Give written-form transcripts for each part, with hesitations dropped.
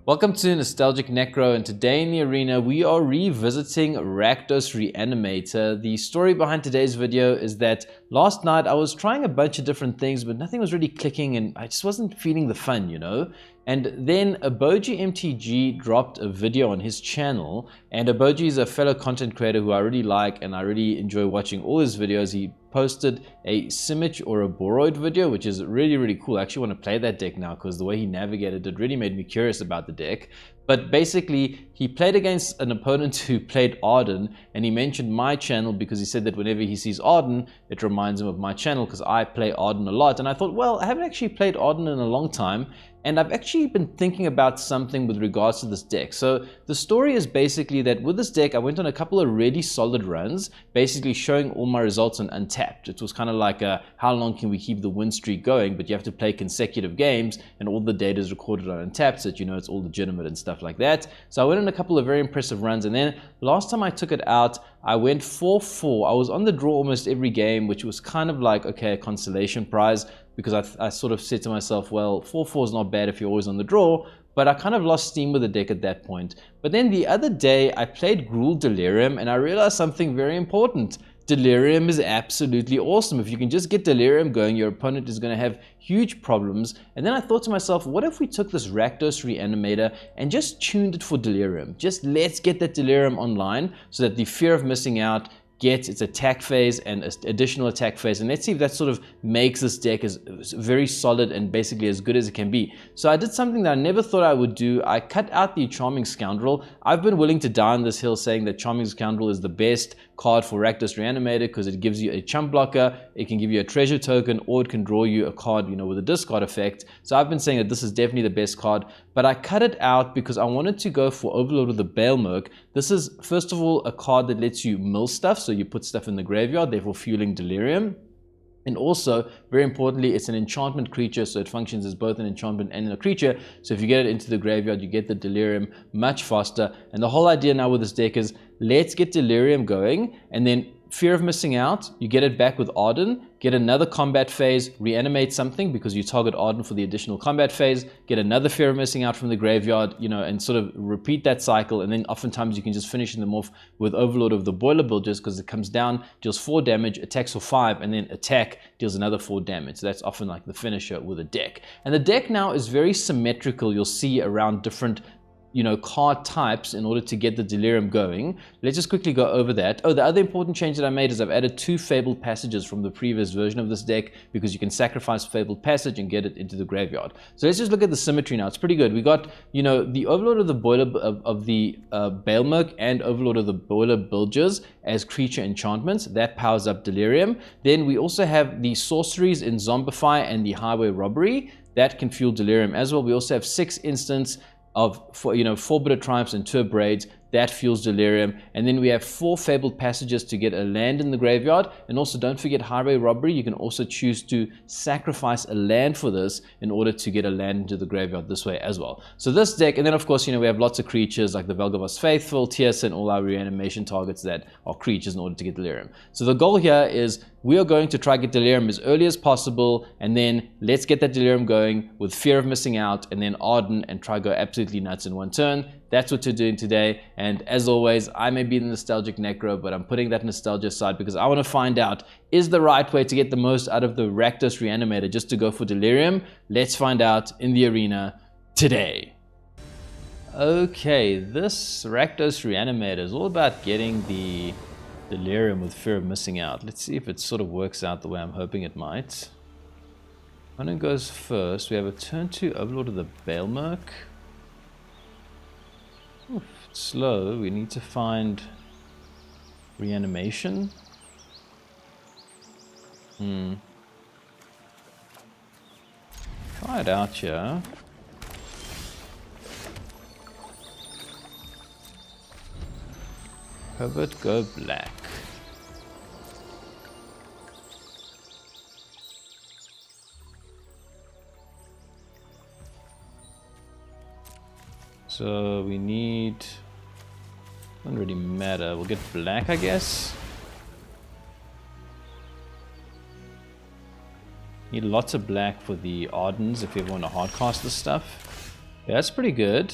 Welcome to Nostalgic Necro, and today in the arena we are revisiting Rakdos Reanimator. The story behind today's video is that last night I was trying a bunch of different things, but nothing was really clicking and I just wasn't feeling the fun, you know? And then Aboji MTG dropped a video on his channel, and Aboji is a fellow content creator who I really like and I really enjoy watching all his videos. He posted a Simic or a Boroid video, which is really cool. I actually want to play that deck now because the way he navigated it really made me curious about the deck. But basically, he played against an opponent who played Ardyn, and he mentioned my channel because he said that whenever he sees Ardyn, it reminds him of my channel because I play Ardyn a lot. And I thought, well, I haven't actually played Ardyn in a long time, and I've actually been thinking about something with regards to this deck. So the story is basically that with this deck, I went on a couple of really solid runs, basically showing all my results on Untapped. It was kind of like a, how long can we keep the win streak going, but you have to play consecutive games, and all the data is recorded on Untapped, so that you know it's all legitimate and stuff like that. So I went on a couple of very impressive runs, and then last time I took it out, I went 4-4. I was on the draw almost every game, which was kind of like, okay, a consolation prize, because I sort of said to myself, well, 4-4 is not bad if you're always on the draw, but I kind of lost steam with the deck at that point. But then the other day, I played Gruul Delirium, and I realized something very important. Delirium is absolutely awesome. If you can just get Delirium going, your opponent is going to have huge problems. And then I thought to myself, what if we took this Rakdos Reanimator and just tuned it for Delirium? Just let's get that Delirium online so that the fear of missing out gets its attack phase and additional attack phase, and let's see if that sort of makes this deck as very solid and basically as good as it can be. So I did something that I never thought I would do. I cut out the Charming Scoundrel. I've been willing to die on this hill saying that Charming Scoundrel is the best card for Rakdos Reanimator because it gives you a chump blocker, it can give you a treasure token, or it can draw you a card, you know, with a discard effect. So I've been saying that this is definitely the best card, but I cut it out because I wanted to go for Overlord with the Bailmerk. This is, first of all, a card that lets you mill stuff, so you put stuff in the graveyard, therefore fueling Delirium. And also, very importantly, it's an enchantment creature, so it functions as both an enchantment and a creature. So if you get it into the graveyard, you get the Delirium much faster. And the whole idea now with this deck is, let's get Delirium going, and then fear of missing out, you get it back with Ardyn, get another combat phase, reanimate something because you target Ardyn for the additional combat phase, get another fear of missing out from the graveyard, you know, and sort of repeat that cycle. And then oftentimes you can just finish them off with Overlord of the Boilerbilges because it comes down, deals 4 damage, attacks for 5, and then attack deals another 4 damage. So that's often like the finisher with a deck. And the deck now is very symmetrical. You'll see around different, you know, card types in order to get the Delirium going. Let's just quickly go over that. Oh, the other important change that I made is I've added 2 Fabled Passages from the previous version of this deck because you can sacrifice Fabled Passage and get it into the graveyard. So let's just look at the symmetry now. It's pretty good. We got, you know, the Overlord of the Bailmerk and Overlord of the Boilerbilges as creature enchantments. That powers up Delirium. Then we also have the sorceries in Zombify and the Highway Robbery. That can fuel Delirium as well. We also have 6 instants of 4 Bitter Triumphs and 2 Braids. That fuels Delirium. And then we have 4 Fabled Passages to get a land in the graveyard. And also don't forget Highway Robbery. You can also choose to sacrifice a land for this in order to get a land into the graveyard this way as well. So this deck, and then of course, you know, we have lots of creatures like the Valgavoth Faithful, Tierce, and all our reanimation targets that are creatures in order to get Delirium. So the goal here is we are going to try to get Delirium as early as possible, and then let's get that Delirium going with fear of missing out, and then Ardyn, and try to go absolutely nuts in one turn. That's what we're doing today, and as always, I may be the Nostalgic Necro, but I'm putting that nostalgia aside because I want to find out, is the right way to get the most out of the Rakdos Reanimator just to go for Delirium? Let's find out in the arena today. Okay, this Rakdos Reanimator is all about getting the Delirium with fear of missing out. Let's see if it sort of works out the way I'm hoping it might. Opponent goes first. We have a turn 2 Overlord of the Bailmerk. Oof, it's slow. We need to find reanimation. Try it out here. Covert, go black. So we need, doesn't really matter, we'll get black I guess. Need lots of black for the Ardyns if you ever want to hardcast this stuff. Yeah, that's pretty good.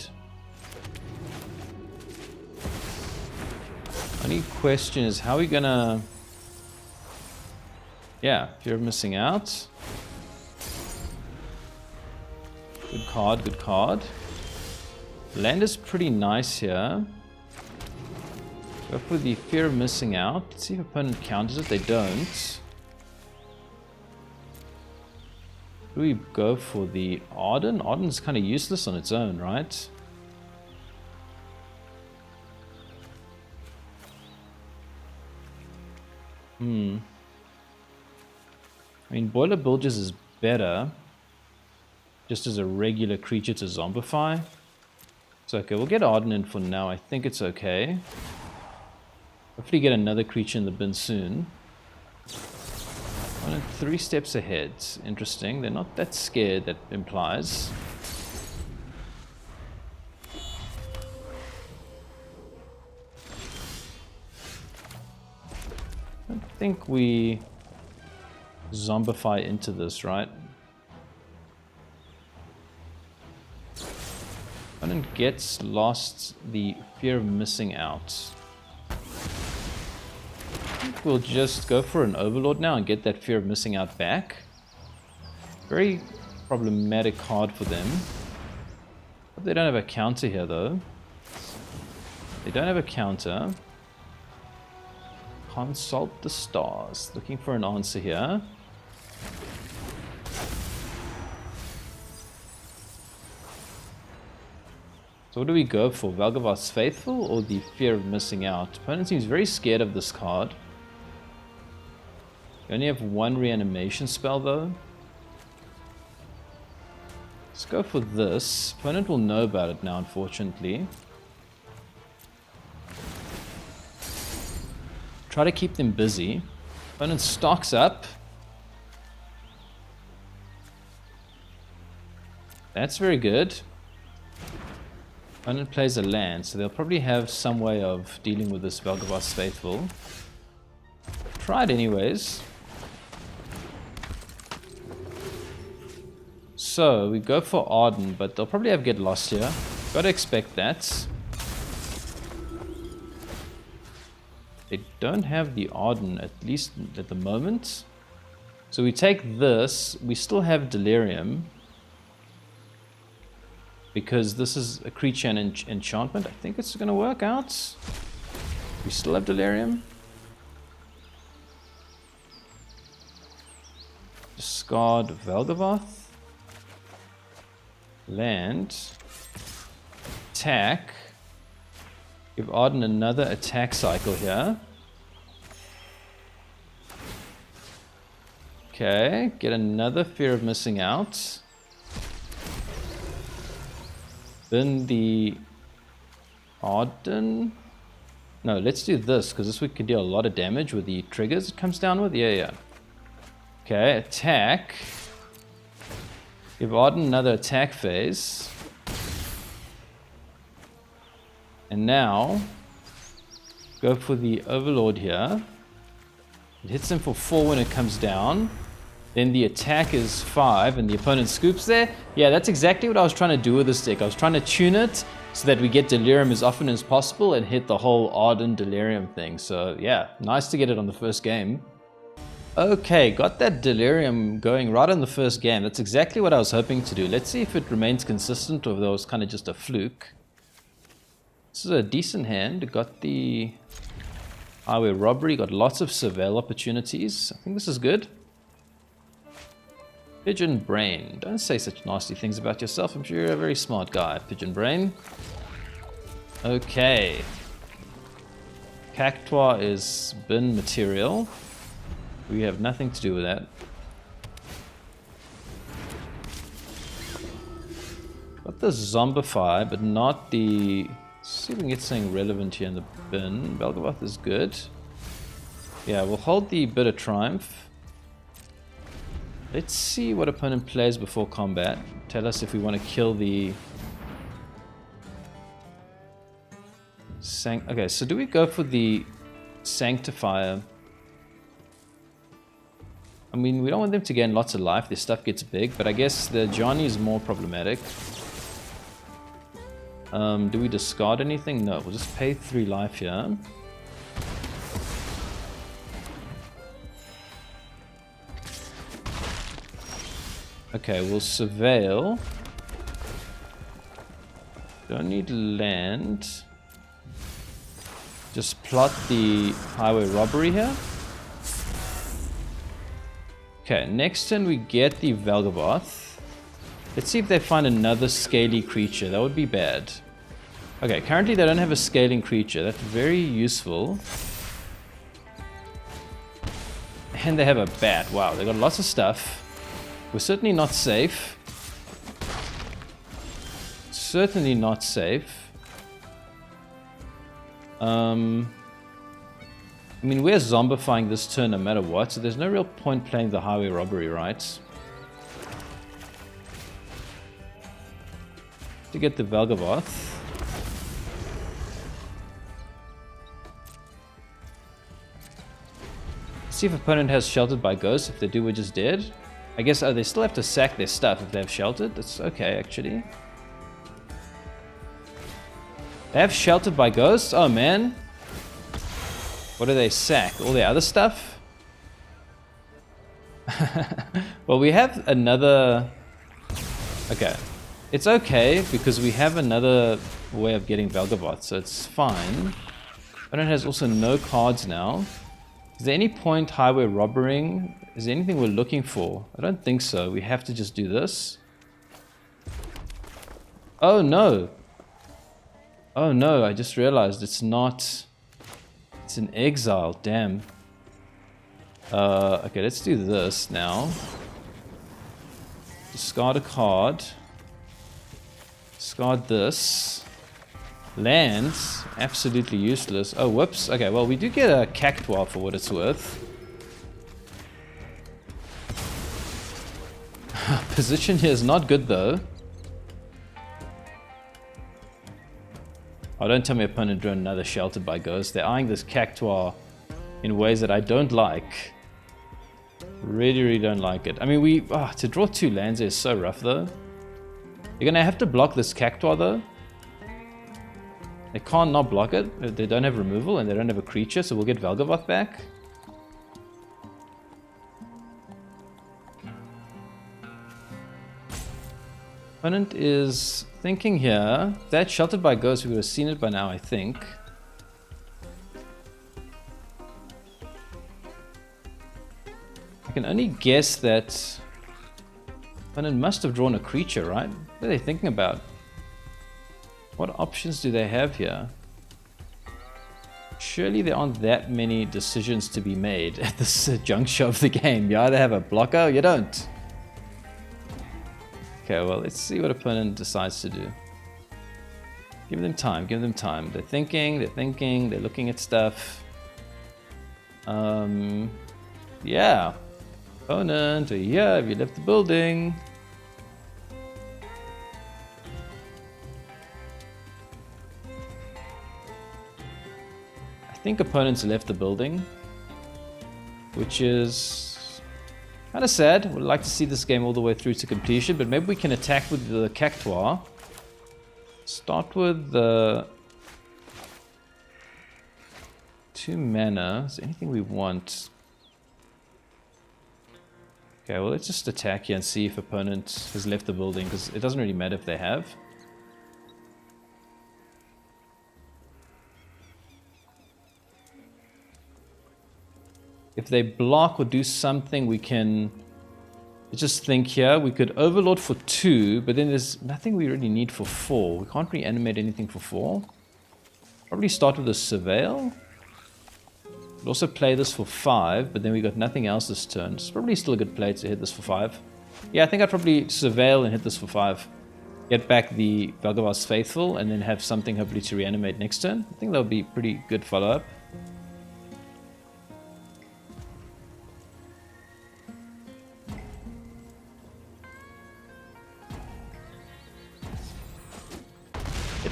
Only question is how are we gonna... Yeah, fear of missing out. Good card, good card. Land is pretty nice here. Go for the fear of missing out. Let's see if opponent counters it. They don't. Do we go for the Ardyn? Ardyn's kind of useless on its own, right? I mean, Boilerbilges is better just as a regular creature to zombify. So okay, we'll get Ardyn in for now. I think it's okay. Hopefully get another creature in the bin soon. 1 and 3 steps ahead. Interesting. They're not that scared, that implies. I think we zombify into this, right? Opponent gets lost the fear of missing out. I think we'll just go for an Overlord now and get that fear of missing out back. Very problematic card for them. But they don't have a counter here though. They don't have a counter. Consult the stars. Looking for an answer here. So what do we go for? Valgavoth's Faithful or the Fear of Missing Out? Opponent seems very scared of this card. You only have 1 reanimation spell though. Let's go for this. Opponent will know about it now, unfortunately. Try to keep them busy. Opponent stocks up. That's very good. Opponent plays a land, so they'll probably have some way of dealing with this Valgavoth's Faithful. Try it anyways. So we go for Ardyn, but they'll probably have Get Lost here. Gotta expect that. They don't have the Ardyn, at least at the moment. So we take this, we still have Delirium. Because this is a creature and enchantment. I think it's going to work out. We still have Delirium. Discard Valgavoth. Land. Attack. Give Ardyn another attack cycle here. Okay, get another Fear of Missing Out. Then the Ardyn. No, let's do this, because this we can deal a lot of damage with the triggers it comes down with. Yeah. Okay, attack. Give Ardyn another attack phase. And now, go for the Overlord here. It hits him for 4 when it comes down. Then the attack is 5 and the opponent scoops there. Yeah, that's exactly what I was trying to do with this deck. I was trying to tune it so that we get Delirium as often as possible and hit the whole Ardyn Delirium thing. So yeah, nice to get it on the first game. Okay, got that Delirium going right on the first game. That's exactly what I was hoping to do. Let's see if it remains consistent or if that was kind of just a fluke. This is a decent hand. Got the Highway Robbery, got lots of surveil opportunities. I think this is good. Pigeon Brain. Don't say such nasty things about yourself. I'm sure you're a very smart guy, Pigeon Brain. Okay. Cactua is bin material. We have nothing to do with that. Got the Zombify, but not the... Let's see if we can get something relevant here in the bin. Valgavoth is good. Yeah, we'll hold the Bit of Triumph. Let's see what opponent plays before combat. Tell us if we want to kill the... Okay, so do we go for the Sanctifier? I mean, we don't want them to gain lots of life. Their stuff gets big, but I guess the Johnny is more problematic. Do we discard anything? No, we'll just pay 3 life here. Okay, we'll surveil. Don't need land. Just plot the highway robbery here. Okay, next turn we get the Valgavoth. Let's see if they find another scaly creature. That would be bad. Okay, currently they don't have a scaling creature. That's very useful. And they have a bat. Wow, they got lots of stuff. We're certainly not safe. Certainly not safe. I mean, we're zombifying this turn no matter what, so there's no real point playing the highway robbery, right? To get the Valgavoth. See if opponent has Sheltered by Ghost. If they do, we're just dead. I guess, oh, they still have to sack their stuff if they have Sheltered. That's okay, actually. They have Sheltered by Ghosts? Oh, man. What do they sack? All their other stuff? Well, we have another... Okay. It's okay, because we have another way of getting Valgavoth, so it's fine. Opponent has also no cards now. Is there any point highway robbering? Is there anything we're looking for? I don't think so. We have to just do this. Oh no! Oh no, I just realized it's not... It's an exile, damn. Okay, let's do this now. Discard a card. Discard this. Lands, absolutely useless. Oh, whoops. Okay, well, we do get a Cactuar for what it's worth. Position here is not good, though. Oh, don't tell me opponent drew another Sheltered by Ghost. They're eyeing this Cactuar in ways that I don't like. Really, really don't like it. I mean, to draw 2 lands is so rough, though. You're gonna have to block this Cactuar, though. They can't not block it. They don't have removal and they don't have a creature, so we'll get Valgavoth back. Opponent is thinking here. If that's Sheltered by Ghost, we would have seen it by now, I think. I can only guess that opponent must have drawn a creature, right? What are they thinking about? What options do they have here? Surely there aren't that many decisions to be made at this juncture of the game. You either have a blocker or you don't. Okay, well, let's see what opponent decides to do. Give them time, give them time. They're thinking, they're looking at stuff. Yeah. Opponent, yeah, have you left the building? I think opponents left the building, which is kind of sad. Would like to see this game all the way through to completion, but maybe we can attack with the Cactuar. Start with the 2 mana. Is there anything we want? Okay, well, let's just attack here and see if opponent has left the building, because it doesn't really matter if they have. If they block or do something, we can... Let's just think here. We could Overlord for 2, but then there's nothing we really need for 4. We can't reanimate anything for 4. Probably start with a Surveil. Could also play this for 5, but then we got nothing else this turn. It's probably still a good play to hit this for 5. Yeah, I think I'd probably Surveil and hit this for 5. Get back the Valgavoth's Faithful, and then have something hopefully to reanimate next turn. I think that would be pretty good follow-up.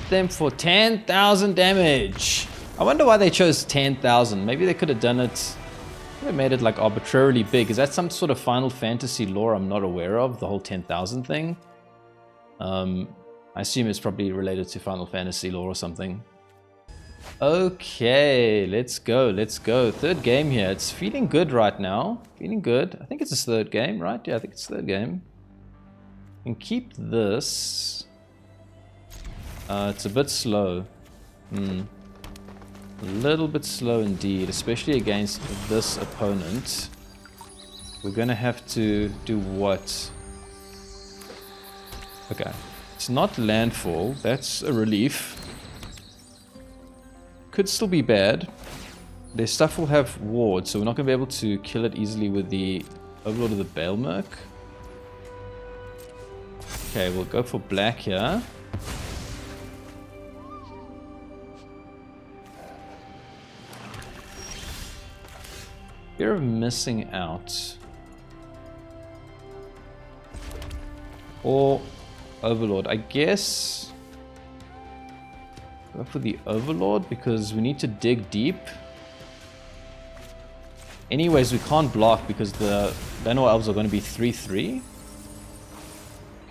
Them for 10,000 damage. I wonder why they chose 10,000. Maybe they could have done it, could have made it like arbitrarily big. Is that some sort of Final Fantasy lore I'm not aware of, the whole 10,000 thing? I assume it's probably related to Final Fantasy lore or something. Okay, let's go, let's go. Third game here. It's feeling good right now. Feeling good. I think it's his third game, right? Yeah, I think it's third game. And keep this. It's a bit slow. A little bit slow indeed, especially against this opponent. We're gonna have to do what? Okay, it's not landfall, that's a relief. Could still be bad. Their stuff will have wards, so we're not gonna be able to kill it easily with the Overlord of the Bailmerk. Okay, we'll go for black here. Fear of missing out. Or Overlord. I guess go for the Overlord because we need to dig deep. Anyways, we can't block because the Llanowar Elves are going to be 3/3.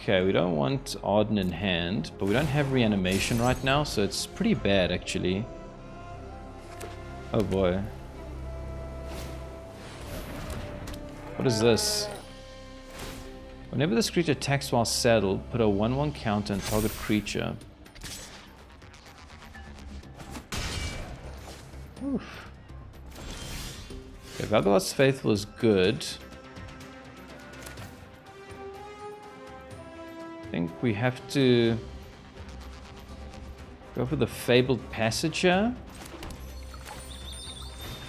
Okay, we don't want Ardyn in hand, but we don't have reanimation right now, so it's pretty bad actually. Oh boy. What is this? Whenever this creature attacks while saddled, put a 1/1 counter on target creature. Oof. Okay, Valgavoth's Faithful is good. I think we have to go for the Fabled Passage here.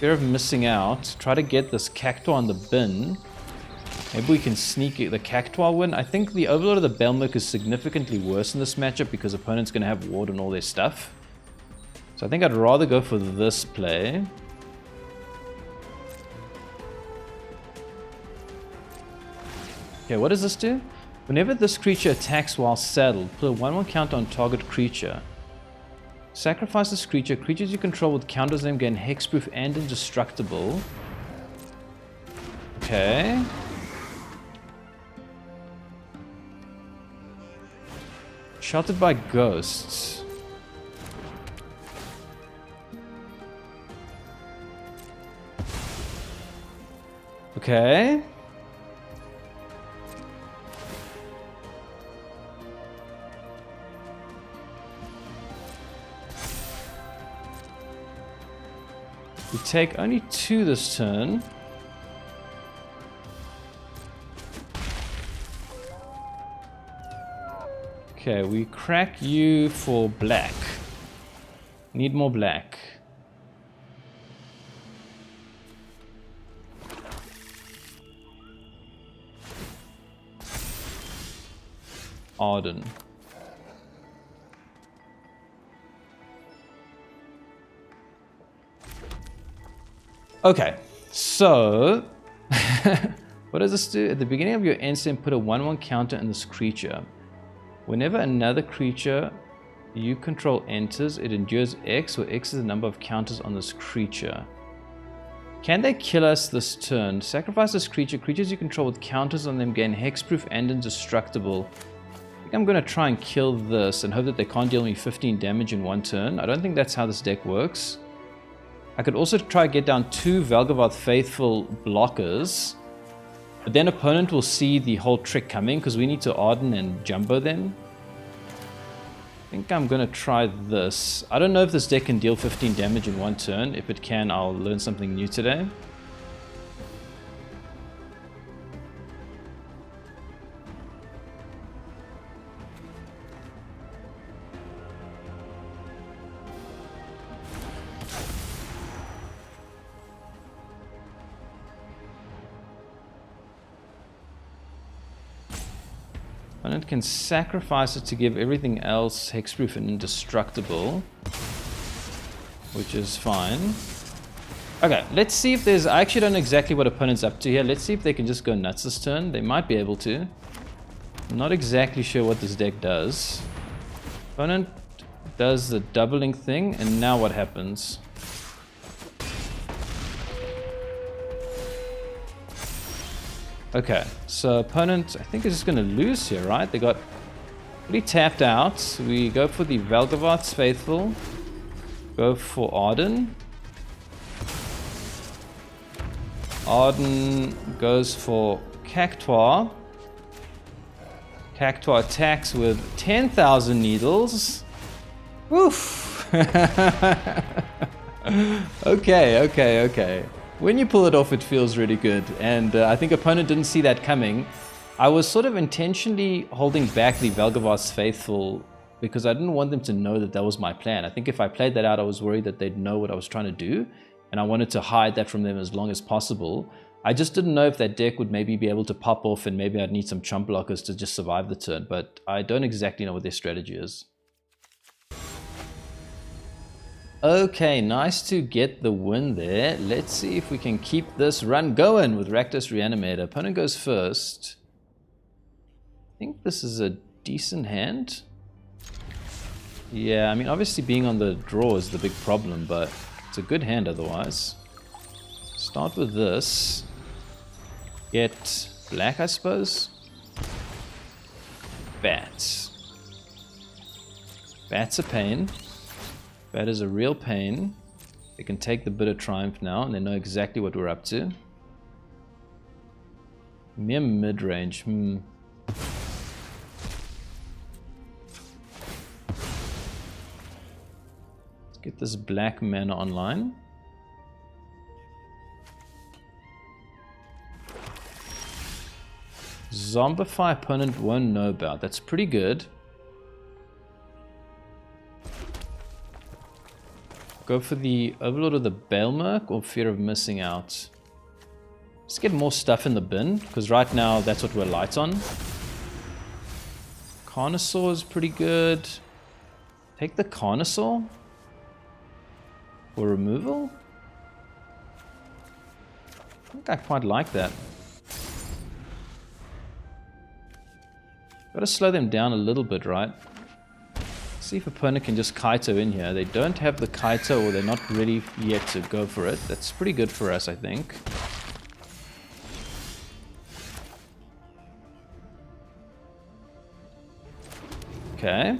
Fear of missing out. Try to get this Cactuar on the bin. Maybe we can sneak the Cactuar win. I think the Overlord of the Bailmerk is significantly worse in this matchup because opponent's going to have ward on all their stuff. So I think I'd rather go for this play. Okay, what does this do? Whenever this creature attacks while saddled, put a 1/1 counter on target creature. Sacrifice this creature. Creatures you control with counters them gain hexproof and indestructible. Okay. Sheltered by ghosts. Okay. We take only 2 this turn. Okay, we crack you for black. Need more black. Ardyn. Okay, so what does this do? At the beginning of your end step, put a 1/1 counter in this creature. Whenever another creature you control enters, it endures X, where X is the number of counters on this creature. Can they kill us this turn? Sacrifice this creature. Creatures you control with counters on them gain hexproof and indestructible. I think I'm going to try and kill this and hope that they can't deal me 15 damage in one turn. I don't think that's how this deck works. I could also try to get down 2 Valgavoth Faithful blockers. But then opponent will see the whole trick coming because we need to Ardyn and Jumbo them. I think I'm going to try this. I don't know if this deck can deal 15 damage in one turn. If it can, I'll learn something new today. Opponent can sacrifice it to give everything else hexproof and indestructible, which is fine. Okay, let's see if there's... I actually don't know exactly what opponent's up to here. Let's see if they can just go nuts this turn. They might be able to. I'm not exactly sure what this deck does. Opponent does the doubling thing, and now what happens? Okay, so opponent, I think, is just going to lose here, right? They got pretty tapped out. We go for the Valgavoth's Faithful. Go for Ardyn. Ardyn goes for Cactuar. React to our attacks with 10,000 needles. Oof. Okay. When you pull it off, it feels really good. And I think opponent didn't see that coming. I was sort of intentionally holding back the Valgavoth's Faithful because I didn't want them to know that that was my plan. I think if I played that out, I was worried that they'd know what I was trying to do. And I wanted to hide that from them as long as possible. I just didn't know if that deck would maybe be able to pop off and maybe I'd need some chump blockers to just survive the turn. But I don't exactly know what their strategy is. Okay, nice to get the win there. Let's see if we can keep this run going with Rakdos Reanimator. Opponent goes first. I think this is a decent hand. Yeah, I mean, obviously being on the draw is the big problem, but it's a good hand otherwise. Start with this. Get black, I suppose. Bats. Bats a pain. Bat is a real pain. They can take the Bitter Triumph now, and they know exactly what we're up to. Mere mid-range. Let's get this black mana online. Zombify opponent won't know about. That's pretty good. Go for the Overlord of the Bailmerk or Fear of Missing Out. Let's get more stuff in the bin, because right now that's what we're light on. Carnosaur is pretty good. Take the Carnosaur for removal. I think I quite like that. Gotta slow them down a little bit, right? See if opponent can just Kaito in here. They don't have the Kaito, or they're not ready yet to go for it. That's pretty good for us, I think. Okay.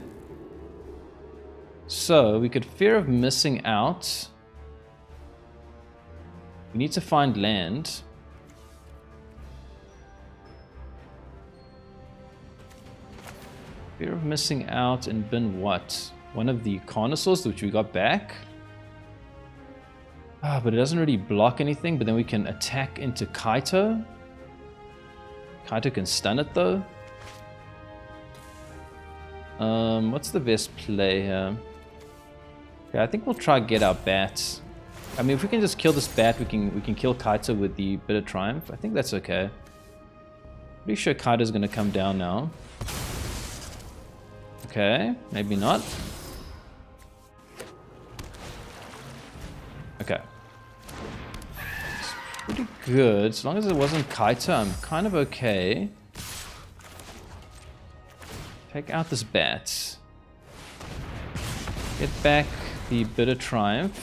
So we could Fear of Missing Out. We need to find land. Fear of Missing Out and bin what? One of the Carnosaurs, which we got back. But it doesn't really block anything, but then we can attack into Kaito. Kaito can stun it though. What's the best play here? Okay, I think we'll try get our bat. I mean, if we can just kill this bat, we can kill Kaito with the Bitter Triumph. I think that's okay. Pretty sure Kaito's gonna come down now. Okay, maybe not. Okay. It's pretty good. As long as it wasn't Kaito, I'm kind of okay. Take out this bat. Get back the Bitter Triumph.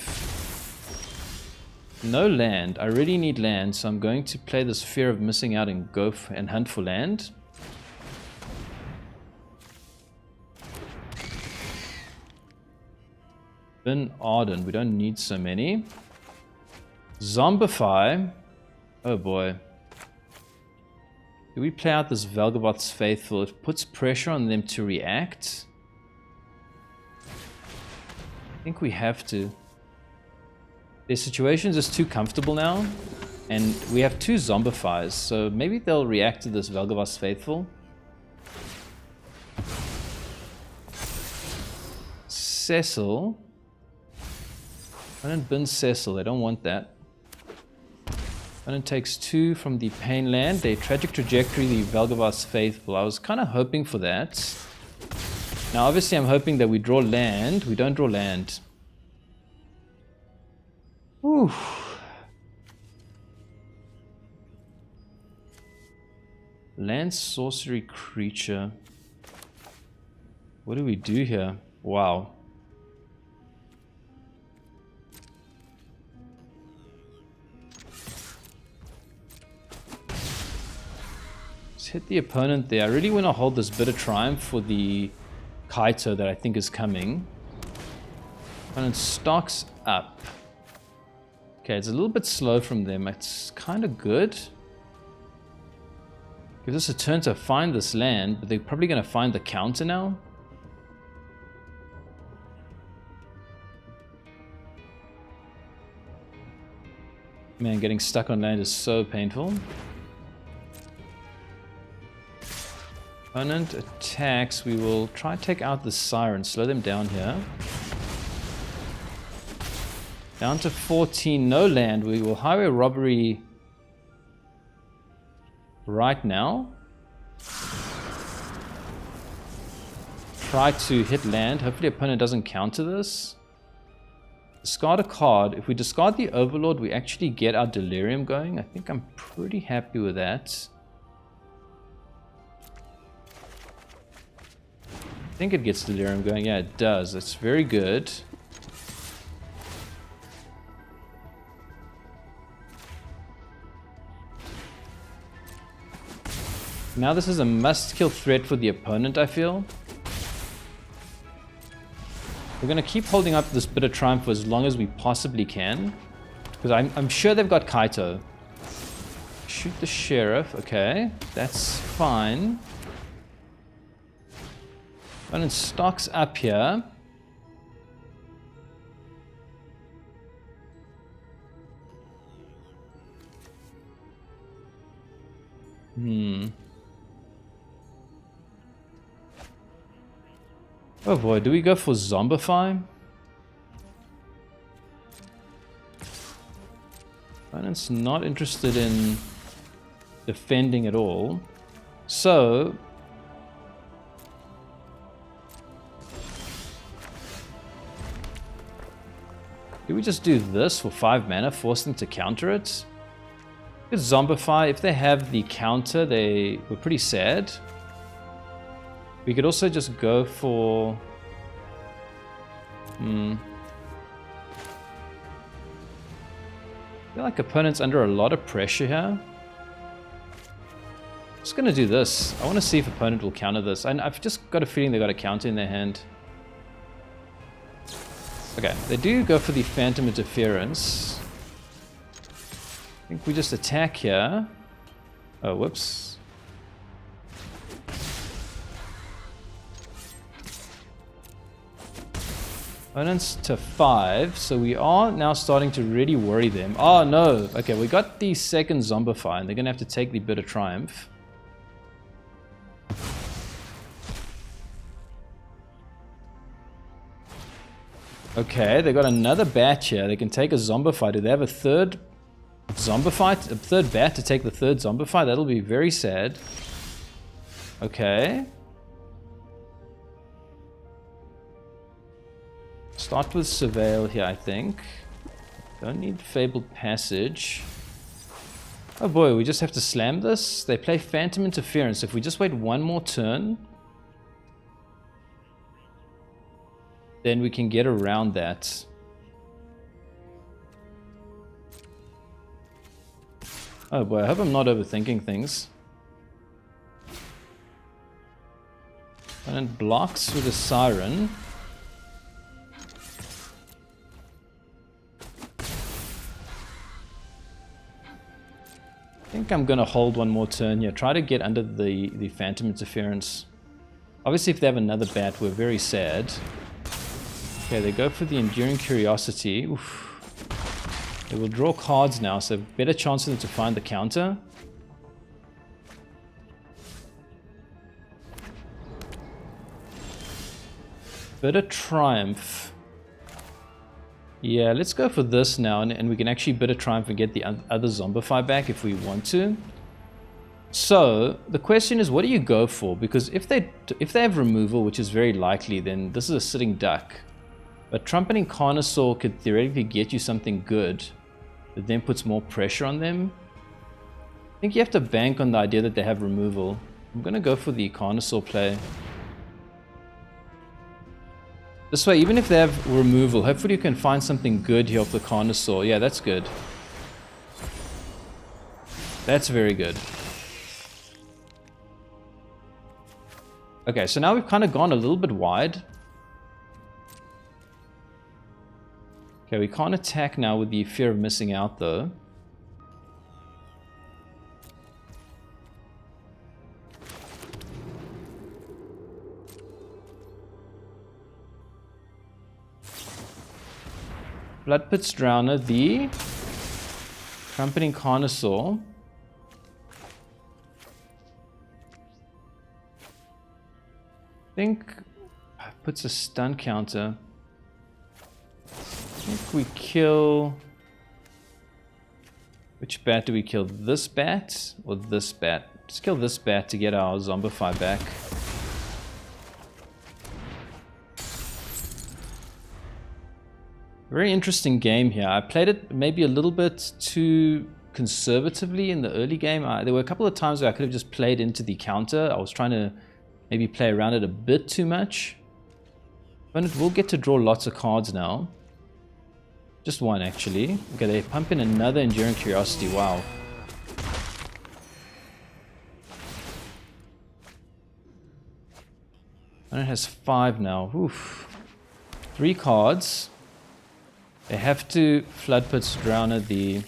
No land. I really need land, so I'm going to play this Fear of Missing Out and go and hunt for land. Bin Ardyn. We don't need so many. Zombify. Oh boy. Do we play out this Valgavoth's Faithful? It puts pressure on them to react. I think we have to. Their situation is just too comfortable now. And we have two Zombifies, so maybe they'll react to this Valgavoth's Faithful. Cecil. I don't bin Cecil, they don't want that. Opponent takes 2 from the Pain Land. They Tragic Trajectory the Valgavoth's Faithful. I was kind of hoping for that. Now obviously I'm hoping that we draw land. We don't draw land. Whew. Land Sorcery Creature. What do we do here? Wow. Hit the opponent there. I really want to hold this Bitter Triumph for the Kaito that I think is coming. Opponent stocks up. Okay, it's a little bit slow from them. It's kind of good. Gives us a turn to find this land, but they're probably going to find the counter now. Man, getting stuck on land is so painful. Opponent attacks. We will try to take out the Siren, slow them down here. Down to 14, no land. We will highway robbery right now. Try to hit land. Hopefully opponent doesn't counter this. Discard a card. If we discard the Overlord, we actually get our Delirium going. I think I'm pretty happy with that. I think it gets Delirium going. Yeah, it does. That's very good. Now this is a must-kill threat for the opponent, I feel. We're going to keep holding up this bit of triumph for as long as we possibly can. Because I'm sure they've got Kaito. Shoot the Sheriff. Okay, that's fine. Opponent stocks up here. Oh boy, do we go for Zombify? Opponent's not interested in defending at all. So do we just do this for 5 mana, force them to counter it? With Zombify, if they have the counter, they were pretty sad. We could also just go for... I feel like opponent's under a lot of pressure here. I'm just going to do this. I want to see if opponent will counter this. I've just got a feeling they got a counter in their hand. Okay, they do go for the Phantom Interference. I think we just attack here. Oh, whoops. Opponents to 5, so we are now starting to really worry them. Oh no, okay, we got the second Zombify, and they're gonna have to take the Bit of Triumph. Okay, they got another bat here. They can take a Zombify. Do they have a third Zombify, a third bat to take the third Zombify? That'll be very sad. Okay. Start with Surveil here, I think. Don't need Fabled Passage. Oh boy, we just have to slam this. They play Phantom Interference. If we just wait one more turn, then we can get around that. Oh boy, I hope I'm not overthinking things. And then blocks with a Siren. I think I'm going to hold one more turn here. Try to get under the Phantom Interference. Obviously, if they have another bat, we're very sad. Okay, they go for the Enduring Curiosity. Oof. They will draw cards now, so better chance for them to find the counter. Bit of Triumph. Yeah, let's go for this now, and we can actually Bit of Triumph and get the other Zombify back if we want to. So, the question is, what do you go for? Because if they have removal, which is very likely, then this is a sitting duck. But Trumpeting Carnosaur could theoretically get you something good that then puts more pressure on them. I think you have to bank on the idea that they have removal. I'm going to go for the Carnosaur play. This way, even if they have removal, hopefully you can find something good here off the Carnosaur. Yeah, that's good. That's very good. Okay, so now we've kind of gone a little bit wide. Okay, we can't attack now with the fear of missing out, though. Bloodpit's Drowner, the Trumpeting Carnosaur. I think puts a stun counter. I think we kill... Which bat do we kill? This bat or this bat? Just kill this bat to get our Zombify back. Very interesting game here. I played it maybe a little bit too conservatively in the early game. There were a couple of times where I could have just played into the counter. I was trying to maybe play around it a bit too much. But it will get to draw lots of cards now. Just one, actually. Okay, they pump in another Enduring Curiosity. Wow. And it has 5 now. Oof. 3 cards. They have to Floodpit's Drowner the...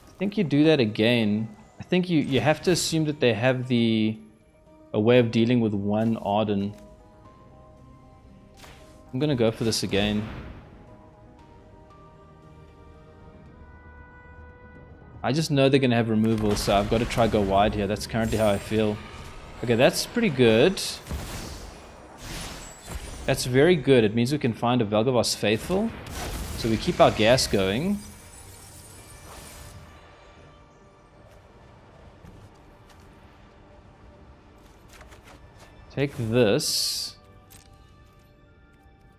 I think you do that again. I think you have to assume that they have a way of dealing with one Ardyn. I'm gonna go for this again. I just know they're gonna have removal, so I've got to try go wide here. That's currently how I feel. Okay, that's pretty good. That's very good. It means we can find a Valgavoth Faithful. So we keep our gas going. Take this.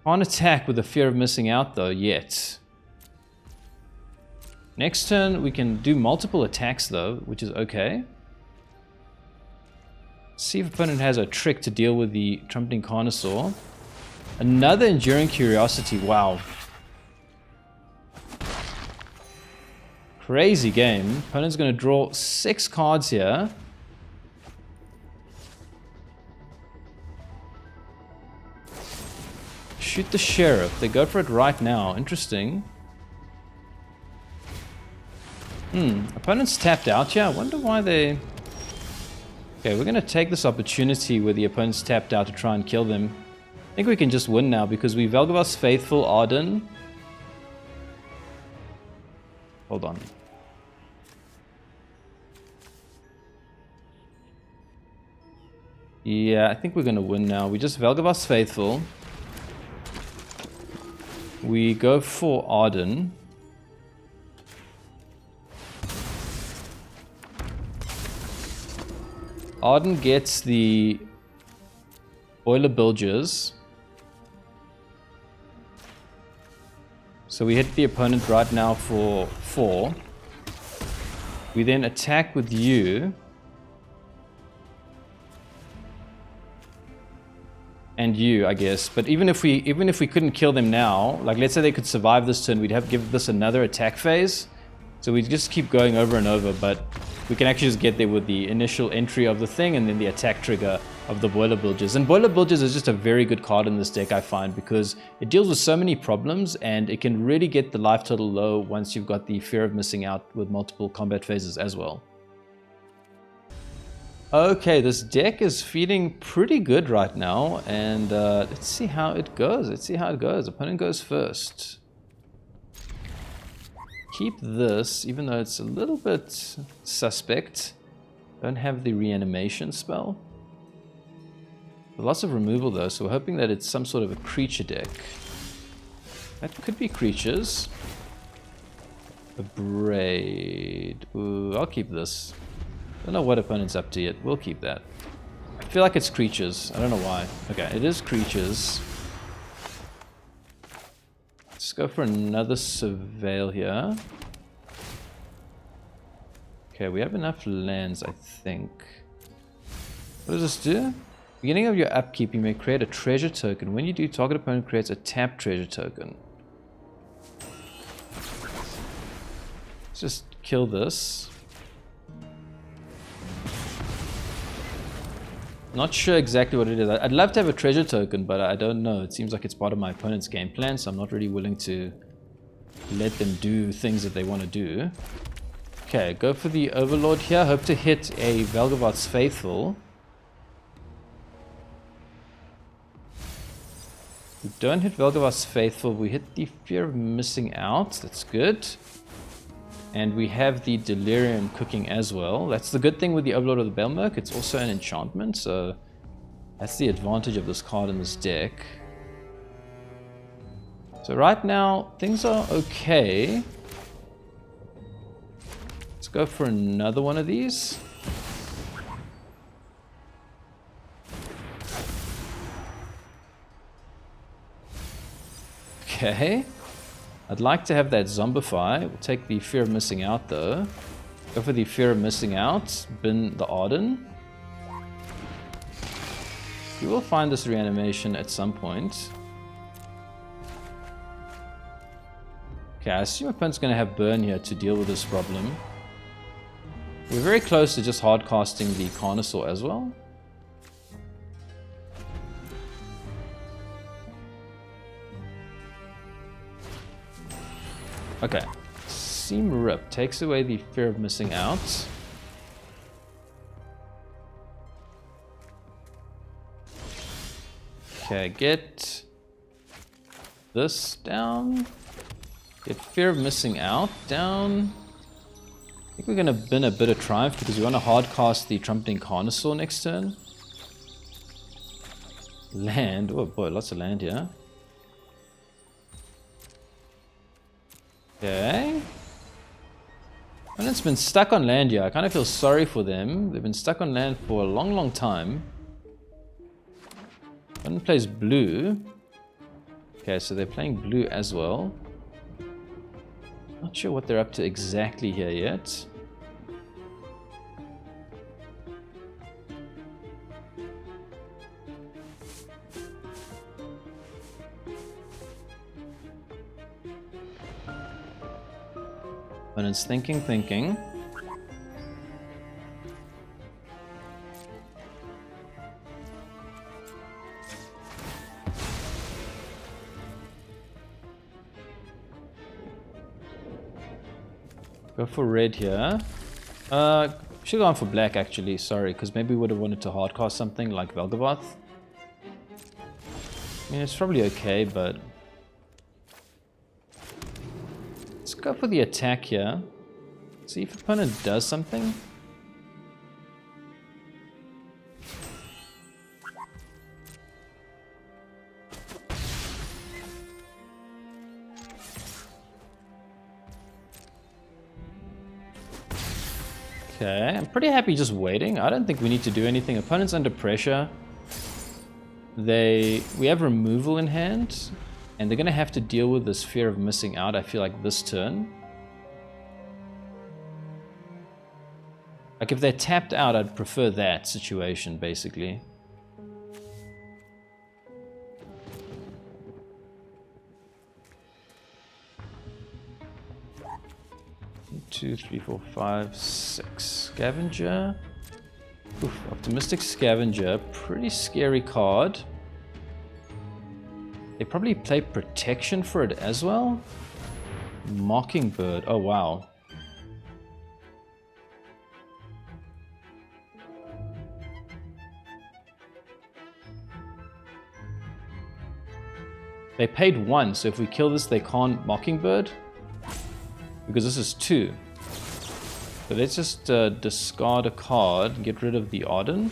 Can't attack with the fear of missing out though, yet. Next turn we can do multiple attacks though, which is okay. See if opponent has a trick to deal with the Trumpeting Carnosaur. Another Enduring Curiosity, wow. Crazy game. Opponent's going to draw 6 cards here. Shoot the Sheriff. They go for it right now. Interesting. Opponent's tapped out here. I wonder why they... Okay, we're going to take this opportunity where the opponent's tapped out to try and kill them. I think we can just win now because we Valgavoth's Faithful Ardyn. Hold on. Yeah, I think we're going to win now. We just Valgavoth's Faithful. We go for Ardyn. Ardyn gets the Boilerbilges. So we hit the opponent right now for 4. We then attack with you. And you, I guess. But even if we couldn't kill them now, like let's say they could survive this turn, we'd have to give this another attack phase. So we just keep going over and over, but we can actually just get there with the initial entry of the thing and then the attack trigger of the Boilerbilges. And Boilerbilges is just a very good card in this deck, I find, because it deals with so many problems and it can really get the life total low once you've got the fear of missing out with multiple combat phases as well. Okay, this deck is feeling pretty good right now, and let's see how it goes. Opponent goes first. Keep this, even though it's a little bit suspect. Don't have the reanimation spell. Lots of removal though, so we're hoping that it's some sort of a creature deck. That could be creatures. A braid. Ooh, I'll keep this. Don't know what opponent's up to yet. We'll keep that. I feel like it's creatures. I don't know why. Okay, it is creatures. Let's go for another Surveil here. Okay, we have enough lands, I think. What does this do? Beginning of your upkeep, you may create a treasure token. When you do, target opponent creates a tapped treasure token. Let's just kill this. Not sure exactly what it is. I'd love to have a treasure token, but I don't know. It seems like it's part of my opponent's game plan, so I'm not really willing to let them do things that they want to do. Okay, go for the Overlord here. Hope to hit a Valgavoth's Faithful. We don't hit Valgavoth's Faithful. We hit the Fear of Missing Out. That's good. And we have the Delirium cooking as well. That's the good thing with the Overlord of the Belmerk. It's also an enchantment, so that's the advantage of this card in this deck. So right now, things are okay. Let's go for another one of these. Okay. I'd like to have that Zombify. We'll take the Fear of Missing Out though. Go for the Fear of Missing Out. Bin the Ardyn. We will find this reanimation at some point. Okay, I assume opponent's going to have Burn here to deal with this problem. We're very close to just hard casting the Carnosaur as well. Okay, Seam Rip takes away the Fear of Missing Out. Okay, get this down. Get Fear of Missing Out down. I think we're going to bin a bit of Triumph because we want to hard cast the Trumpeting Carnosaur next turn. Land, oh boy, lots of land here. Okay. And it's been stuck on land here. I kind of feel sorry for them. They've been stuck on land for a long, long time. One plays blue. Okay, so they're playing blue as well. Not sure what they're up to exactly here yet. When it's thinking. Go for red here. Should have gone for black actually, sorry, because maybe we would have wanted to hardcast something like Valgavoth. I mean, it's probably okay, but let's go for the attack here. See if opponent does something. Okay, I'm pretty happy just waiting. I don't think we need to do anything. Opponent's under pressure. We have removal in hand, and they're going to have to deal with this Fear of Missing Out, I feel like, this turn. Like, if they're tapped out, I'd prefer that situation, basically. Two, three, four, five, six. Scavenger. Oof, Optimistic Scavenger. Pretty scary card. They probably play protection for it as well. Mockingbird. Oh, wow. They paid 1, so if we kill this, they can't Mockingbird. Because this is 2. So let's just discard a card and get rid of the Ardyn.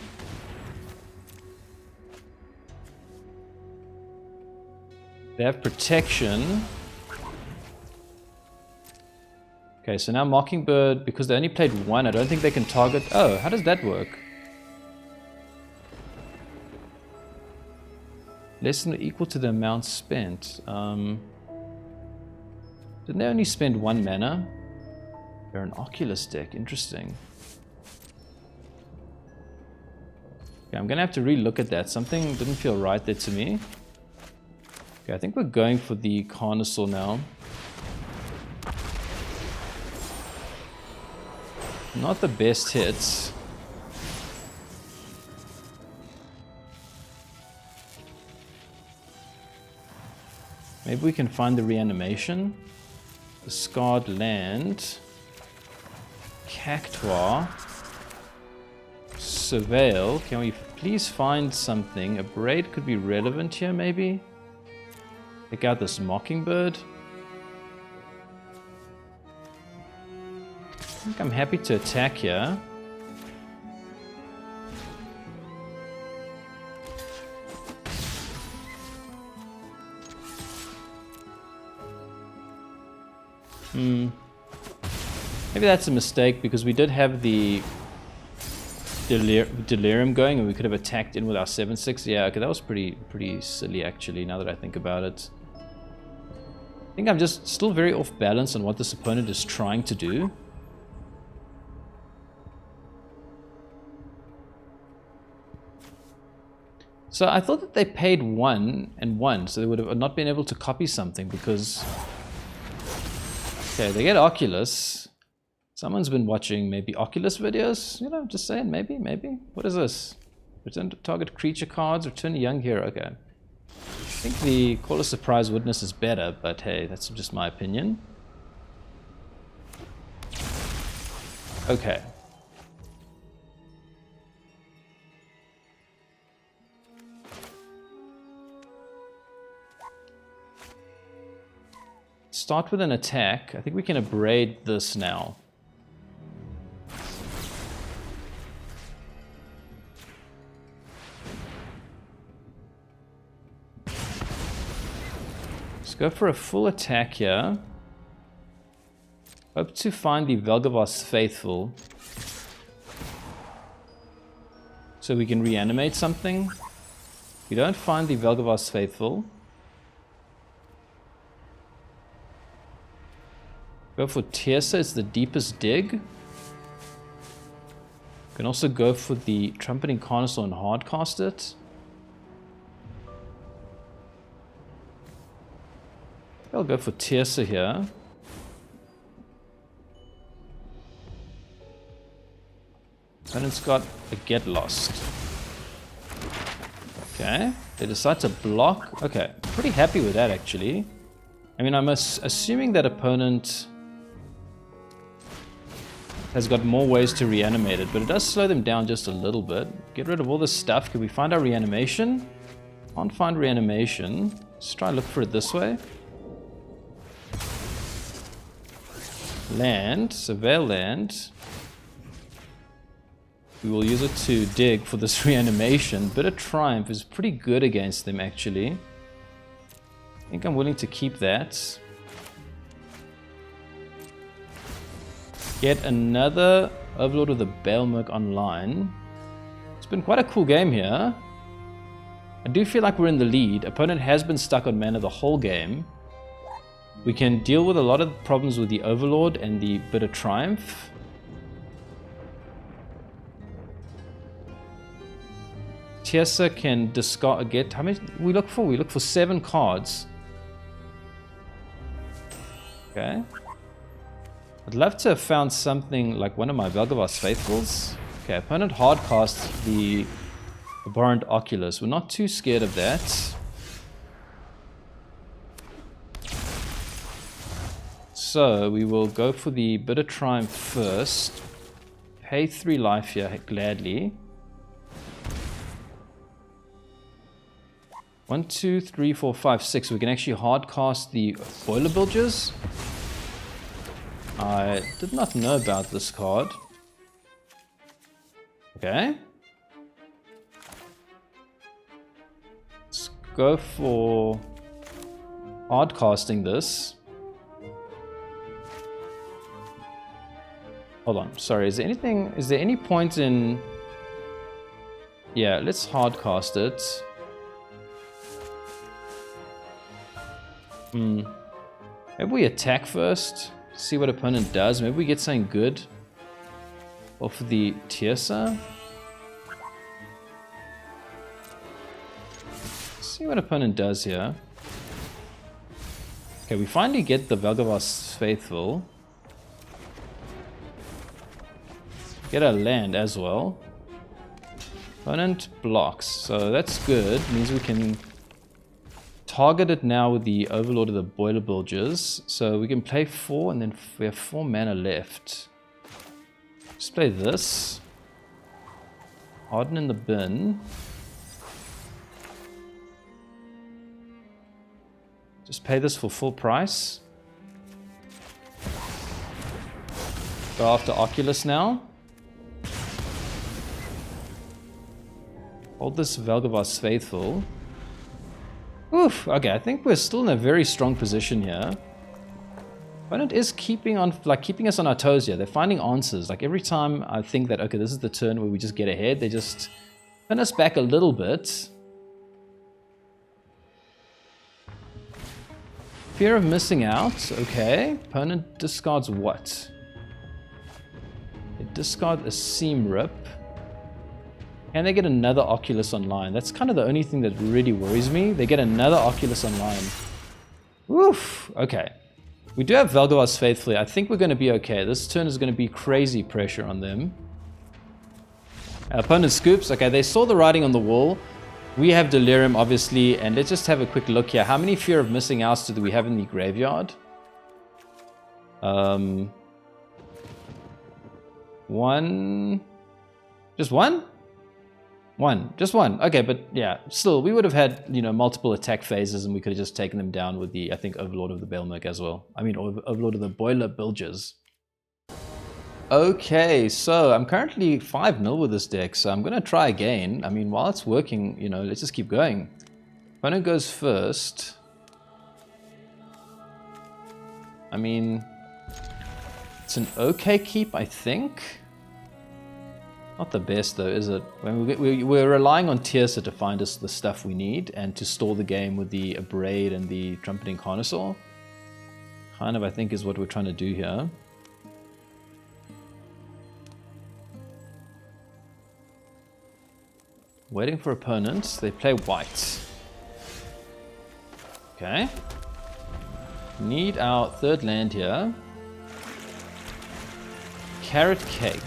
They have protection. Okay, so now Mockingbird, because they only played 1, I don't think they can target... Oh, how does that work? Less than or equal to the amount spent. Didn't they only spend 1 mana? They're an Oculus deck, interesting. Okay, I'm gonna have to re-look at that. Something didn't feel right there to me. Okay, I think we're going for the Carnosaur now. Not the best hits. Maybe we can find the reanimation. Discard land. Cactuar. Surveil. Can we please find something? A braid could be relevant here, maybe? Pick out this Mockingbird. I think I'm happy to attack here. Maybe that's a mistake because we did have the Delirium going and we could have attacked in with our 7/6. Yeah, okay, that was pretty silly actually, now that I think about it. I think I'm just still very off balance on what this opponent is trying to do. So I thought that they paid 1 and 1, so they would have not been able to copy something because... Okay, they get Oculus. Someone's been watching maybe Oculus videos, you know, just saying, maybe. What is this? Return to target creature cards, return a young hero, okay. I think the Call of Surprise Witness is better, but hey, that's just my opinion. Okay. Start with an attack. I think we can abrade this now. Let's go for a full attack here. Hope to find the Valgavoth Faithful. So we can reanimate something. If we don't find the Valgavoth Faithful, go for Tiersa, it's the deepest dig. Can also go for the Trumpeting Carnosaur and hardcast it. I'll go for Tiersa here. And it's got a Get Lost. Okay, they decide to block. Okay, pretty happy with that actually. I mean, I'm assuming that opponent has got more ways to reanimate it, but it does slow them down just a little bit. Get rid of all this stuff. Can we find our reanimation? Can't find reanimation. Let's try and look for it this way. Land, surveil land. We will use it to dig for this reanimation. Bit of Triumph is pretty good against them actually. I think I'm willing to keep that. Get another Overlord of the Baelmerk online. It's been quite a cool game here. I do feel like we're in the lead. Opponent has been stuck on mana the whole game. We can deal with a lot of problems with the Overlord and the Bit of Triumph. Tiersa can discard, get, how many we look for? We look for 7 cards. Okay. I'd love to have found something like one of my Valgavoth Faithfuls. Okay, opponent hardcasts the Abhorrent Oculus. We're not too scared of that. So we will go for the Bit of Triumph first. Pay 3 life here gladly. 1, 2, 3, 4, 5, 6. We can actually hardcast the Boilerbilges. I did not know about this card. Okay. Let's go for hardcasting this. Hold on, sorry, is there any point in... Yeah, let's hardcast it. Maybe we attack first, see what opponent does. Maybe we get something good off of the Tiersa. See what opponent does here. Okay, we finally get the Valgavoth Faithful. Get a land as well. Opponent blocks, so that's good. Means we can target it now with the Overlord of the Boilerbilges. So we can play 4 and then we have 4 mana left. Just play this. Ardyn in the bin. Just pay this for full price. Go after Oculus now. Hold this Valgavoth Faithful. Oof, okay, I think we're still in a very strong position here. Opponent is keeping us on our toes here. They're finding answers. Like every time I think that, okay, this is the turn where we just get ahead, they just pin us back a little bit. Fear of missing out, okay. Opponent discards what? They discard a Seam Rip. Can they get another Oculus online? That's kind of the only thing that really worries me. They get another Oculus online. Woof, okay. We do have Valgavoth Faithfully. I think we're going to be okay. This turn is going to be crazy pressure on them. Opponent scoops. Okay, they saw the writing on the wall. We have Delirium, obviously. And let's just have a quick look here. How many Fear of Missing Outs do we have in the graveyard? One. Just one? Just one. Okay, but yeah, still, we would have had, you know, multiple attack phases and we could have just taken them down with the, I think, Overlord of the Bailmerk as well. I mean, Overlord of the Boilerbilges. Okay, so I'm currently 5-0 with this deck, so I'm going to try again. I mean, while it's working, you know, let's just keep going. Opponent goes first. I mean, it's an okay keep, I think. Not the best though, is it? We're relying on Tiersa to find us the stuff we need and to stall the game with the Abrade and the Trumpeting Carnosaur. Kind of, I think, is what we're trying to do here. Waiting for opponents. They play white. Okay. Need our third land here. Carrot Cake.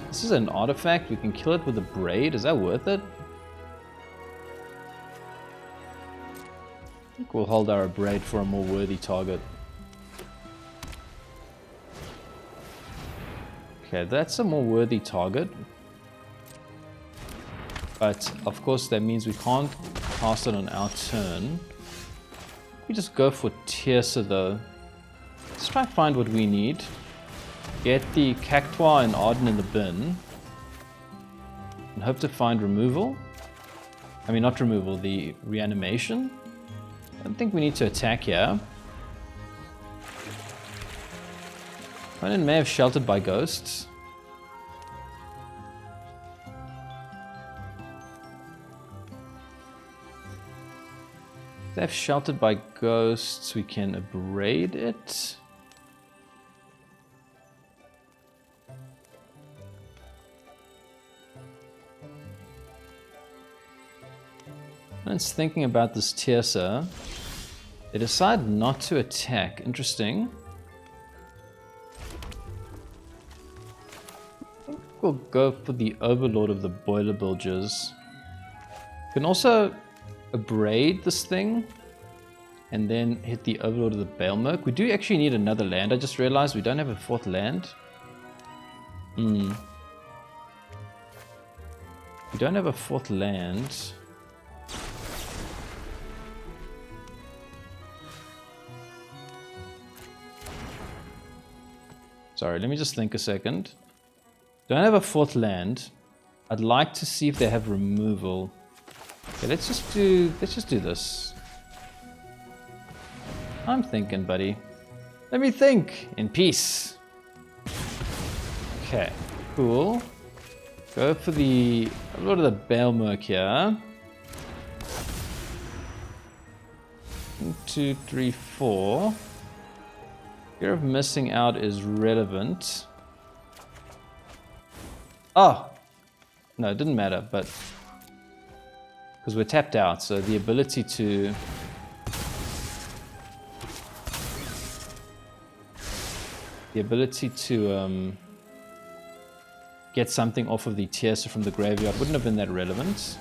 This is an artifact. We can kill it with a braid. Is that worth it? I think we'll hold our braid for a more worthy target. Okay, that's a more worthy target. But of course that means we can't cast it on our turn. We just go for Tiersa though. Let's try and find what we need. Get the Cactuar and Ardyn in the bin. And hope to find removal. I mean, not removal, the reanimation. I don't think we need to attack here. Opponent may have sheltered by ghosts. If they have sheltered by ghosts, we can abrade it. Opponent's thinking about this Tiersa. They decide not to attack. Interesting. I think we'll go for the Overlord of the Boilerbilges. Can also abrade this thing and then hit the Overlord of the Bailmerk. We do actually need another land. I just realized we don't have a fourth land. We don't have a fourth land. Sorry, let me just think a second. Don't have a fourth land. I'd like to see if they have removal. Okay, let's just do this. I'm thinking, buddy. Let me think in peace. Okay, cool. Go for the Lord of the Bailmerk here. 1, 2, 3, 4. Fear of missing out is relevant. Oh! No, it didn't matter, but... because we're tapped out, so the ability to... get something off of the Tiercer from the graveyard. Wouldn't have been that relevant.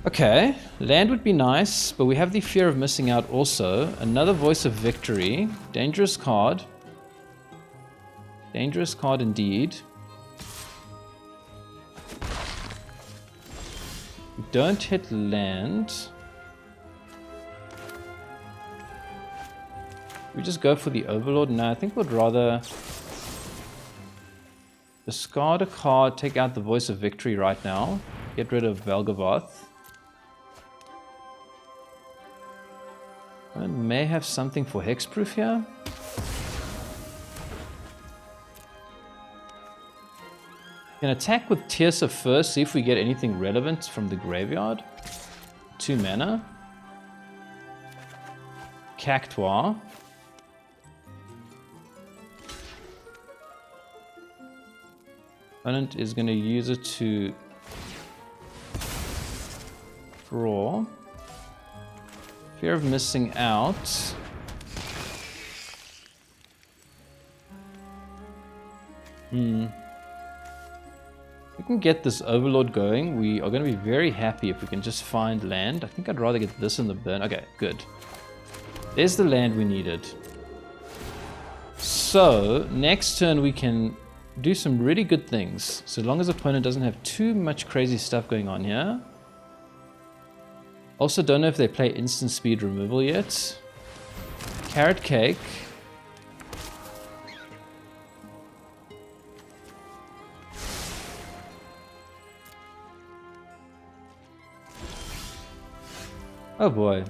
Okay, land would be nice, but we have the fear of missing out also. Another Voice of Victory. Dangerous card. Dangerous card indeed. We don't hit land. We just go for the Overlord? No, I think we'd rather discard a card, take out the Voice of Victory right now. Get rid of Valgavoth. I may have something for Hexproof here. Can attack with Tiercer first, see if we get anything relevant from the graveyard. 2 mana. Cactuar. Opponent is going to use it to draw. Fear of missing out. We can get this Overlord going. We are going to be very happy if we can just find land. I think I'd rather get this in the burn. Okay, good. There's the land we needed. So, next turn we can do some really good things, so long as the opponent doesn't have too much crazy stuff going on here. Also, don't know if they play instant speed removal yet. Carrot Cake. Oh boy.